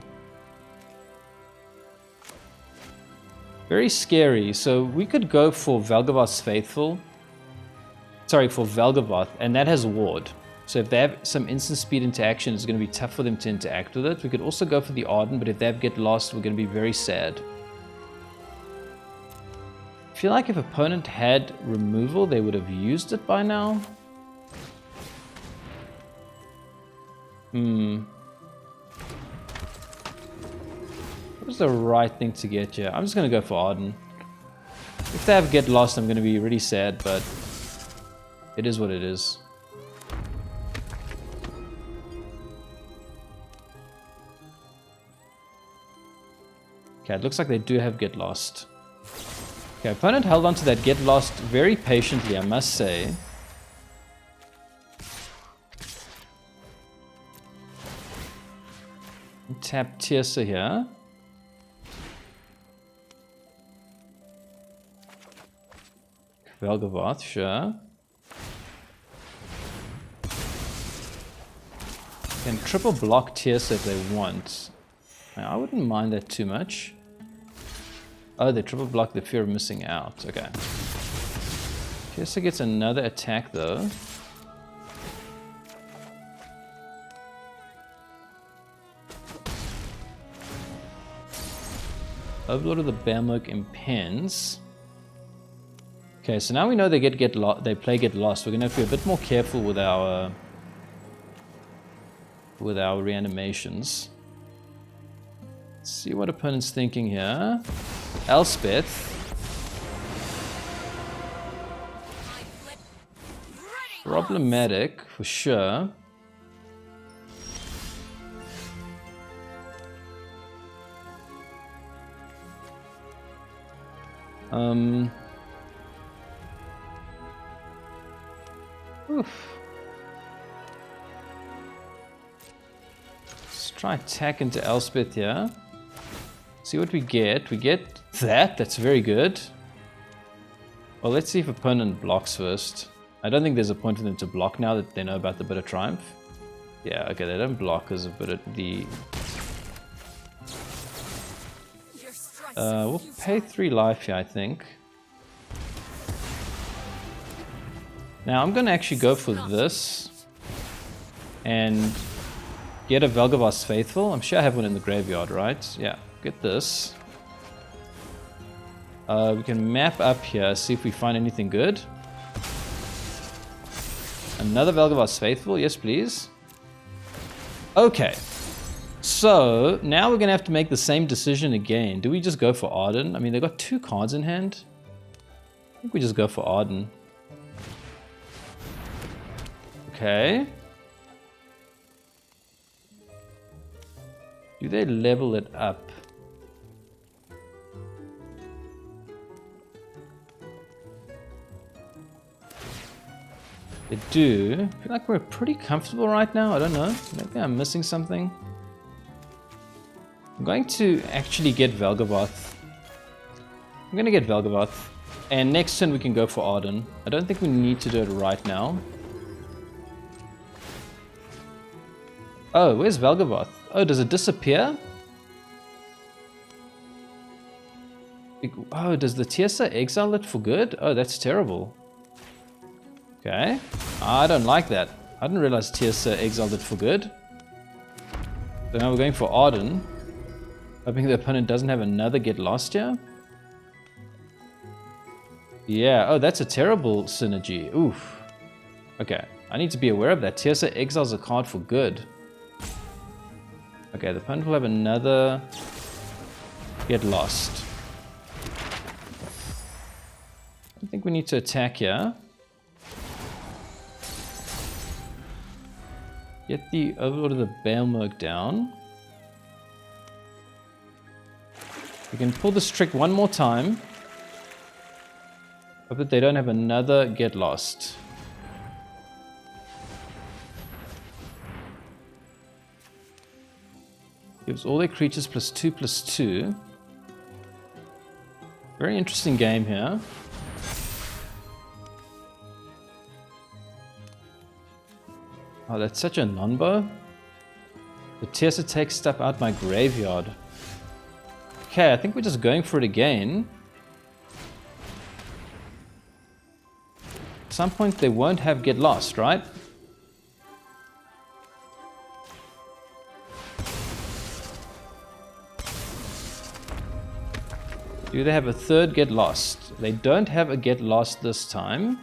Very scary. So we could go for Valgavoth's Faithful. Sorry, for Valgavoth, and that has Ward. So if they have some instant speed interaction, it's going to be tough for them to interact with it. We could also go for the Ardyn, but if they get lost, we're going to be very sad. I feel like if opponent had removal, they would have used it by now. What was the right thing to get here? I'm just going to go for Ardyn. If they have get lost, I'm going to be really sad, but it is what it is. Okay, it looks like they do have get lost. Okay, opponent held on to that get lost very patiently, I must say. Tap Tiercer here. Valgavoth, sure. Can triple block Tiercer if they want. I wouldn't mind that too much. Oh, they triple block the fear of missing out. Okay. Tiercer gets another attack though. Overlord of the Bamok impends. Okay, so now we know they play get lost. We're gonna have to be a bit more careful with our reanimations. Let's see what opponent's thinking here. Elspeth. Problematic for sure. Oof. Let's try attack into Elspeth here. See what we get. We get that. That's very good. Well, let's see if opponent blocks first. I don't think there's a point for them to block now that they know about the Bit of Triumph. Yeah, okay, they don't block because of the... we'll pay 3 life here, I think. Now I'm going to actually go for this and get a Valgavoth's Faithful. I'm sure I have one in the graveyard, right? Yeah, get this. We can map up here, see if we find anything good. Another Valgavoth's Faithful, yes please. Okay, so now we're going to have to make the same decision again. Do we just go for Ardyn? I mean, they've got 2 cards in hand. I think we just go for Ardyn. Okay. Do they level it up? They do. I feel like we're pretty comfortable right now. I don't know. Maybe I'm missing something. I'm going to actually get Valgavoth. I'm going to get Valgavoth. And next turn we can go for Ardyn. I don't think we need to do it right now. Oh, where's Valgavoth? Oh, does it disappear? Oh, does the TSA exile it for good? Oh, that's terrible. Okay. I don't like that. I didn't realize TSA exiled it for good. So now we're going for Ardyn. Hoping the opponent doesn't have another get lost here. Yeah, oh, that's a terrible synergy. Oof. Okay, I need to be aware of that. TSA exiles a card for good. Okay, the opponent will have another get lost. I think we need to attack here. Get the Overlord of the Bailmerk down. We can pull this trick one more time. Hope that they don't have another get lost. Gives all their creatures +2/+2. Very interesting game here. Oh, that's such a non-bow. The TSA takes stuff out my graveyard. Okay, I think we're just going for it again. At some point they won't have get lost, right? Do they have a third get lost? They don't have a get lost this time.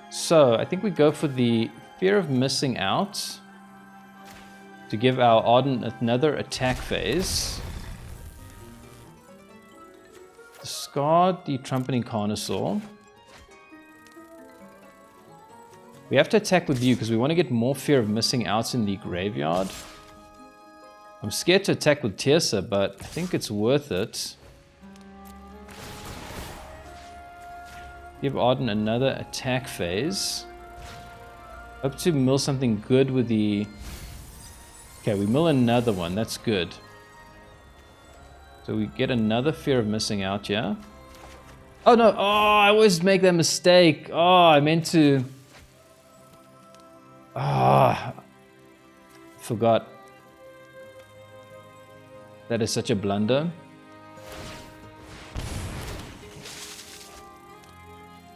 So I think we go for the fear of missing out to give our Ardyn another attack phase. Discard the Trumpeting Carnosaur. We have to attack with you because we want to get more fear of missing out in the graveyard. I'm scared to attack with Tirsa, but I think it's worth it. Give Ardyn another attack phase. Hope to mill something good with the... Okay, we mill another one. That's good. So we get another fear of missing out, yeah? Oh no! Oh, I always make that mistake. Oh, I meant to... Ah, forgot. That is such a blunder.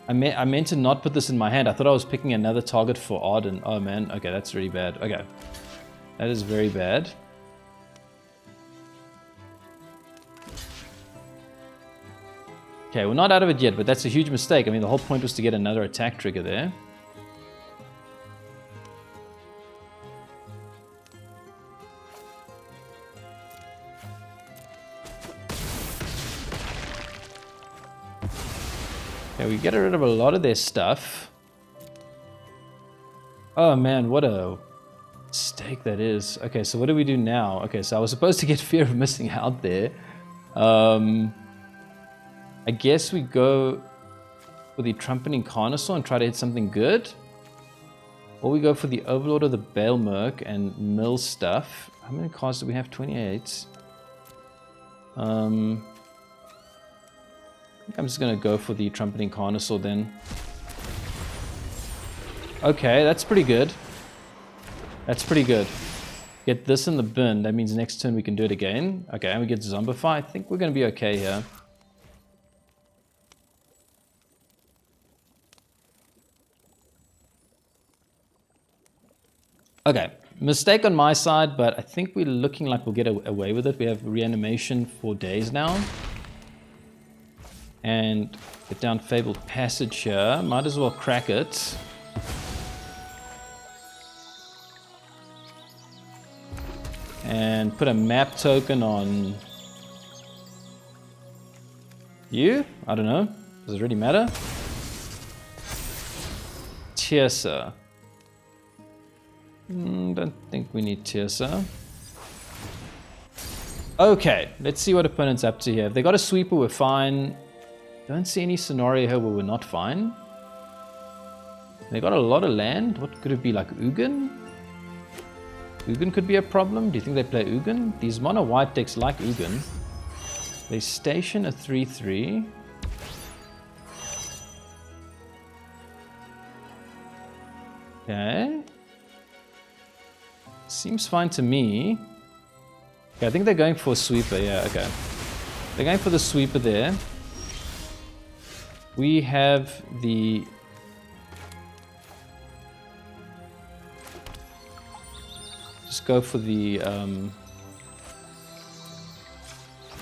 I meant to not put this in my hand. I thought I was picking another target for Ardyn. Oh man, okay, that's really bad. Okay, that is very bad. Okay, we're not out of it yet, but that's a huge mistake. I mean, the whole point was to get another attack trigger there. Okay, we get rid of a lot of their stuff. Oh man, what a mistake that is. Okay, so what do we do now? Okay, so I was supposed to get fear of missing out there. I guess we go for the Trumpeting Carnosaur and try to hit something good. Or we go for the Overlord of the Bailmerk and mill stuff. How many cards do we have? 28. I think I'm just going to go for the Trumpeting Carnosaur then. Okay, that's pretty good. That's pretty good. Get this in the bin. That means next turn we can do it again. Okay, and we get Zombify. I think we're going to be okay here. Okay, mistake on my side, but I think we're looking like we'll get away with it. We have reanimation for days now. And get down Fabled Passage here. Might as well crack it. And put a map token on you? I don't know. Does it really matter? Tirsa. Don't think we need Tirsa. Okay, let's see what opponent's up to here. If they got a sweeper, we're fine. Don't see any scenario here where we're not fine. They got a lot of land. What could it be, like Ugin? Ugin could be a problem. Do you think they play Ugin? These mono white decks like Ugin. They station a 3/3. Okay. Seems fine to me. Okay, I think they're going for a sweeper. Yeah, okay. They're going for the sweeper there. We have the... Just go for the...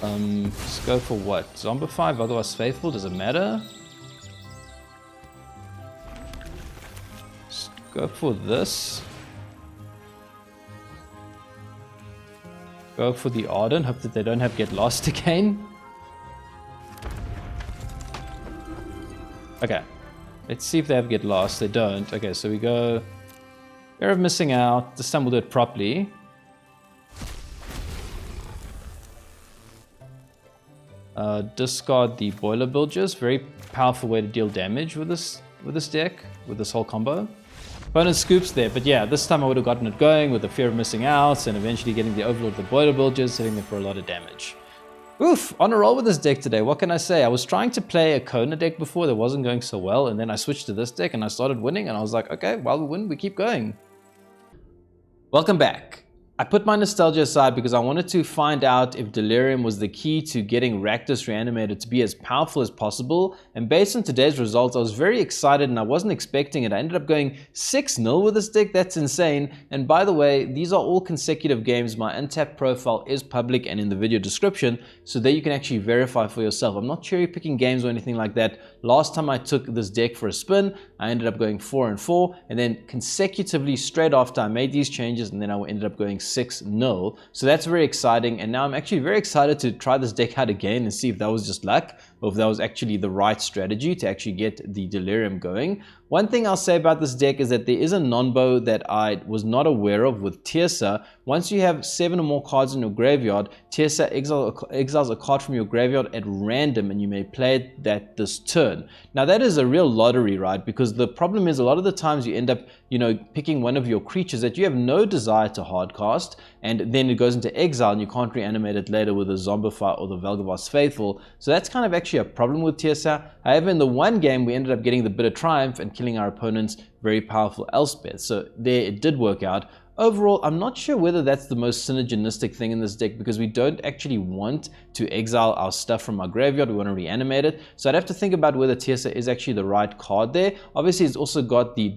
Just go for what? Zombify, Valgavoth Faithful, does it matter? Just go for this. Go for the Ardyn, hope that they don't have Get Lost again. Okay, let's see if they have Get Lost. They don't. Okay, so we go... Fear of missing out. This time we'll do it properly. Discard the Boilerbilges. Very powerful way to deal damage with this deck, with this whole combo. Opponent scoops there, but yeah, this time I would have gotten it going with the Fear of missing out and eventually getting the Overlord of the Boilerbilges, hitting them for a lot of damage. Oof, on a roll with this deck today, what can I say? I was trying to play a Kona deck before that wasn't going so well, and then I switched to this deck and I started winning, and I was like, okay, while we win, we keep going. Welcome back. I put my nostalgia aside because I wanted to find out if Delirium was the key to getting Rakdos Reanimator to be as powerful as possible, and based on today's results I was very excited and I wasn't expecting it. I ended up going 6-0 with this deck. That's insane. And by the way, these are all consecutive games. My untapped profile is public and in the video description, so there you can actually verify for yourself. I'm not cherry picking games or anything like that. Last time I took this deck for a spin, I ended up going 4-4, and then consecutively straight after I made these changes, and then I ended up going 6-0. So that's very exciting, and now I'm actually very excited to try this deck out again and see if that was just luck or if that was actually the right strategy to actually get the Delirium going. One thing I'll say about this deck is that there is a non-bow that I was not aware of with Tirsa. Once you have 7 or more cards in your graveyard, Tirsa exiles a card from your graveyard at random, and you may play that this turn. Now that is a real lottery, right? Because the problem is a lot of the times you end up, picking one of your creatures that you have no desire to hardcast, and then it goes into exile and you can't reanimate it later with a Zombify or the Valgavoth Faithful. So that's kind of actually a problem with Tirsa. However, in the one game we ended up getting the Bitter Triumph and killing our opponent's very powerful Elspeth. So there it did work out. Overall, I'm not sure whether that's the most synergistic thing in this deck, because we don't actually want to exile our stuff from our graveyard. We want to reanimate it. So I'd have to think about whether Tirsa is actually the right card there. Obviously, it's also got the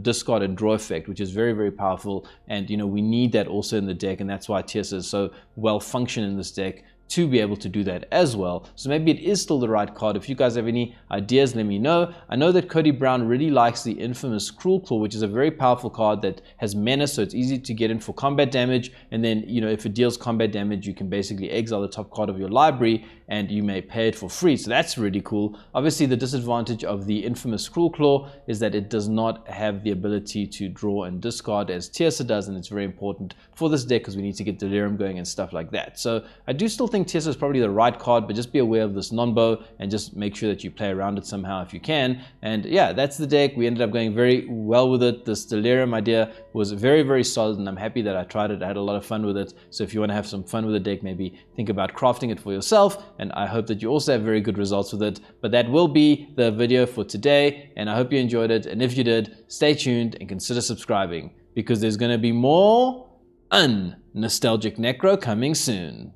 discard and draw effect, which is very, very powerful. And we need that also in the deck, and that's why Tirsa is so well functioned in this deck, to be able to do that as well. So maybe it is still the right card. If you guys have any ideas, let me know. I know that Cody Brown really likes the infamous Gruul Claw, which is a very powerful card that has menace, so it's easy to get in for combat damage. And then, if it deals combat damage, you can basically exile the top card of your library and you may pay it for free. So that's really cool. Obviously, the disadvantage of the infamous Gruul Claw is that it does not have the ability to draw and discard as Tirsa does, and it's very important for this deck because we need to get Delirium going and stuff like that. So I do still think Tirsa is probably the right card, but just be aware of this non-bow and just make sure that you play around it somehow if you can. And yeah, that's the deck. We ended up going very well with it. This Delirium idea was very, very solid, and I'm happy that I tried it. I had a lot of fun with it. So if you want to have some fun with the deck, maybe think about crafting it for yourself, and I hope that you also have very good results with it. But that will be the video for today, and I hope you enjoyed it. And if you did, stay tuned and consider subscribing, because there's going to be more un-nostalgic Necro coming soon.